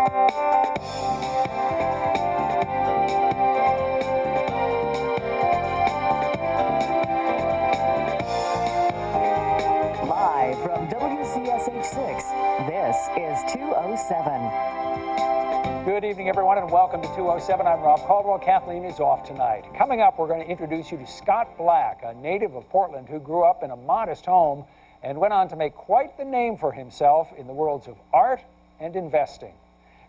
Live from WCSH-6, this is 207. Good evening, everyone, and welcome to 207. I'm Rob Caldwell. Kathleen is off tonight. Coming up, we're going to introduce you to Scott Black, a native of Portland who grew up in a modest home and went on to make quite the name for himself in the worlds of art and investing.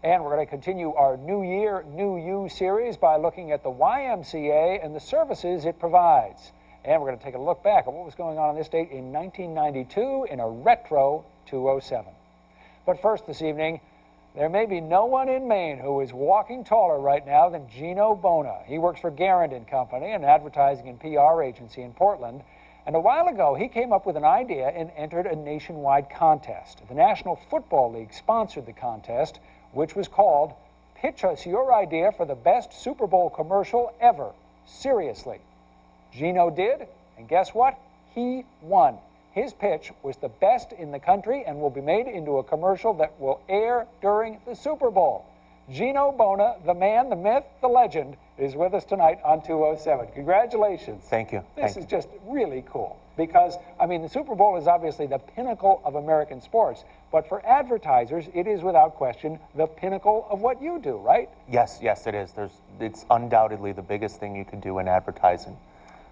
And we're going to continue our New Year, New You series by looking at the YMCA and the services it provides. And we're going to take a look back at what was going on this date in 1992 in a retro 207. But first this evening, there may be no one in Maine who is walking taller right now than Gino Bona. He works for Garand & Company, an advertising and PR agency in Portland. And a while ago, he came up with an idea and entered a nationwide contest. The National Football League sponsored the contest, which was called Pitch Us Your Idea for the Best Super Bowl Commercial Ever. Seriously. Gino did, and guess what? He won. His pitch was the best in the country and will be made into a commercial that will air during the Super Bowl. Gino Bona, the man, the myth, the legend, is with us tonight on 207. Congratulations. Thank you. This is just really cool because, I mean, the Super Bowl is obviously the pinnacle of American sports, but for advertisers, it is without question the pinnacle of what you do, right? Yes, it is. It's undoubtedly the biggest thing you can do in advertising.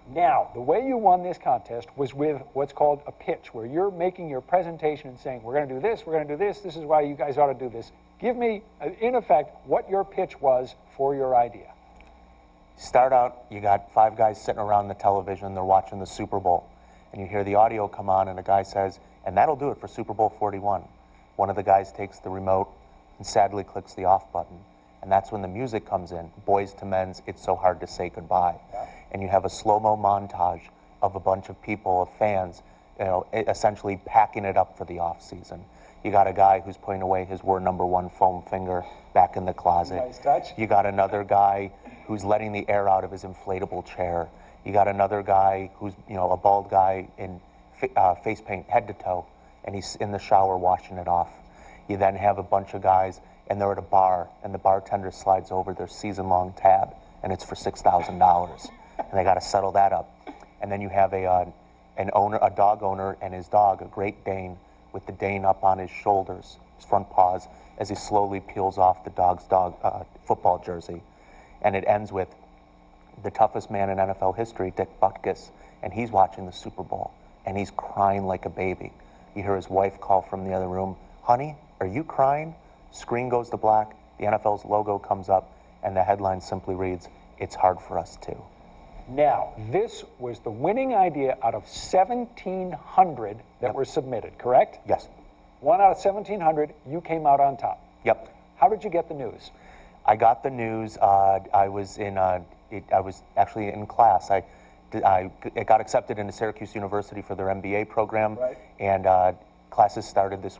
Now, the way you won this contest was with what's called a pitch, where you're making your presentation and saying, we're going to do this, we're going to do this is why you guys ought to do this. Give me, in effect, what your pitch was for your idea. Start out, you got 5 guys sitting around the television, they're watching the Super Bowl, and you hear the audio come on, and a guy says, and that'll do it for Super Bowl 41. One of the guys takes the remote and sadly clicks the off button. And that's when the music comes in, Boys to Men's It's So Hard to Say Goodbye. Yeah. And you have a slow-mo montage of a bunch of people, of fans, you know, essentially packing it up for the off season. You got a guy who's putting away his War #1 foam finger back in the closet. Nice touch. You got another guy who's letting the air out of his inflatable chair. You got another guy who's, you know, a bald guy in face paint head to toe, and he's in the shower washing it off. You then have a bunch of guys, and they're at a bar, and the bartender slides over their season-long tab, and it's for $6,000, and they got to settle that up. And then you have a dog owner and his dog, a Great Dane, with the Dane up on his shoulders, his front paws, as he slowly peels off the dog's football jersey. And it ends with the toughest man in NFL history, Dick Butkus, and he's watching the Super Bowl, and he's crying like a baby. You hear his wife call from the other room, honey, are you crying? Screen goes to black, the NFL's logo comes up, and the headline simply reads, it's hard for us too. Now, this was the winning idea out of 1,700 that were submitted, correct? Yes. 1 out of 1,700, you came out on top. Yep. How did you get the news? I got the news, I was actually in class. I got accepted into Syracuse University for their MBA program, right. And classes started this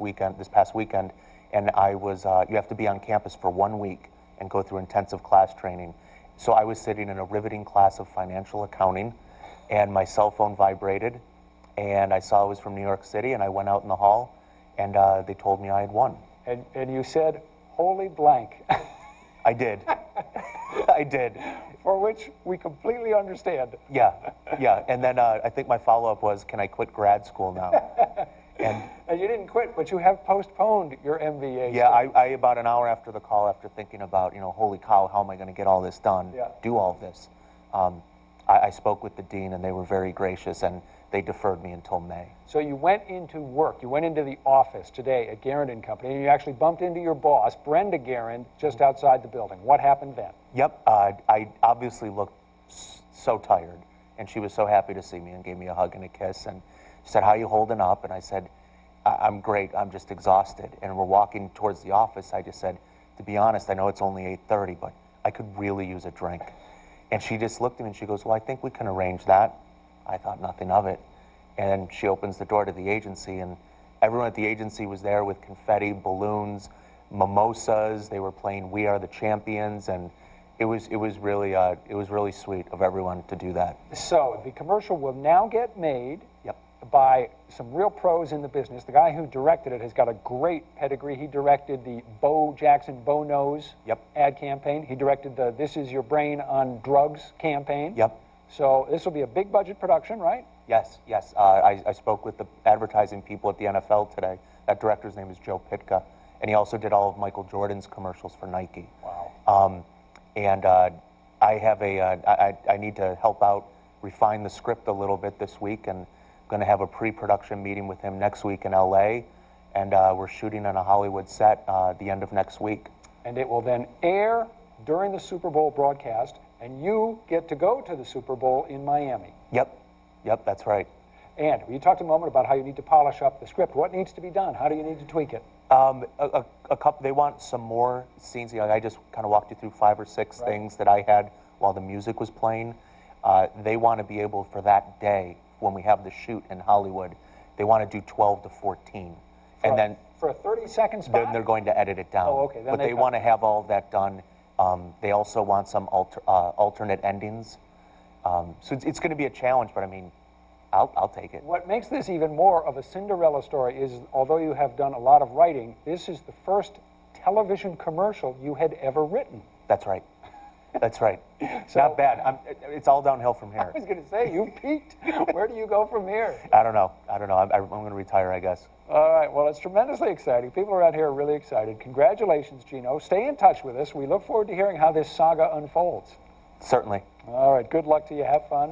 past weekend, and you have to be on campus for 1 week and go through intensive class training. So I was sitting in a riveting class of financial accounting, and my cell phone vibrated, and I saw it was from New York City, and I went out in the hall, and they told me I had won. And you said, holy blank. I did. I did. For which we completely understand. Yeah. And then I think my follow-up was, can I quit grad school now? And you didn't quit, but you have postponed your MBA. Yeah, I about an hour after the call, after thinking about, holy cow, how am I going to get all this done, do all of this, I spoke with the dean, and they were very gracious, and they deferred me until May. So you went into work, you went into the office today at Garand & Company, and you actually bumped into your boss, Brenda Garand, just outside the building. What happened then? Yep, I obviously looked so tired, and she was so happy to see me and gave me a hug and a kiss, and she said, how are you holding up? And I said, I'm great, I'm just exhausted. And we're walking towards the office. I just said, to be honest, I know it's only 8:30, but I could really use a drink. And she just looked at me and she goes, well, I think we can arrange that. I thought nothing of it. And she opens the door to the agency, and everyone at the agency was there with confetti, balloons, mimosas. They were playing We Are the Champions, and it was really sweet of everyone to do that. So the commercial will now get made. Yep. by some real pros in the business. The guy who directed it has got a great pedigree. He directed the Bo Jackson Bo Knows ad campaign. He directed the This Is Your Brain on Drugs campaign. Yep. So this will be a big budget production, right? Yes, yes. I spoke with the advertising people at the NFL today. That director's name is Joe Pitka, and he also did all of Michael Jordan's commercials for Nike. Wow. I have I need to help out, refine the script a little bit this week, and going to have a pre-production meeting with him next week in LA, and we're shooting on a Hollywood set the end of next week. And it will then air during the Super Bowl broadcast, and you get to go to the Super Bowl in Miami. Yep, that's right. And you talked a moment about how you need to polish up the script. What needs to be done? How do you need to tweak it? A couple. They want some more scenes. You know, I just kind of walked you through 5 or 6 things that I had while the music was playing. They want to be able, for that day when we have the shoot in Hollywood, they want to do 12 to 14, and then for a 30-second spot. Then they're going to edit it down. Oh, okay. Then but they want to have all of that done. They also want some alternate endings. So it's going to be a challenge, but I mean, I'll take it. What makes this even more of a Cinderella story is, although you have done a lot of writing, this is the first television commercial you had ever written. That's right. That's right. So, not bad. It's all downhill from here. I was going to say, you peaked. Where do you go from here? I don't know. I'm going to retire, I guess. All right. Well, it's tremendously exciting. People around here are really excited. Congratulations, Gino. Stay in touch with us. We look forward to hearing how this saga unfolds. Certainly. All right. Good luck to you. Have fun.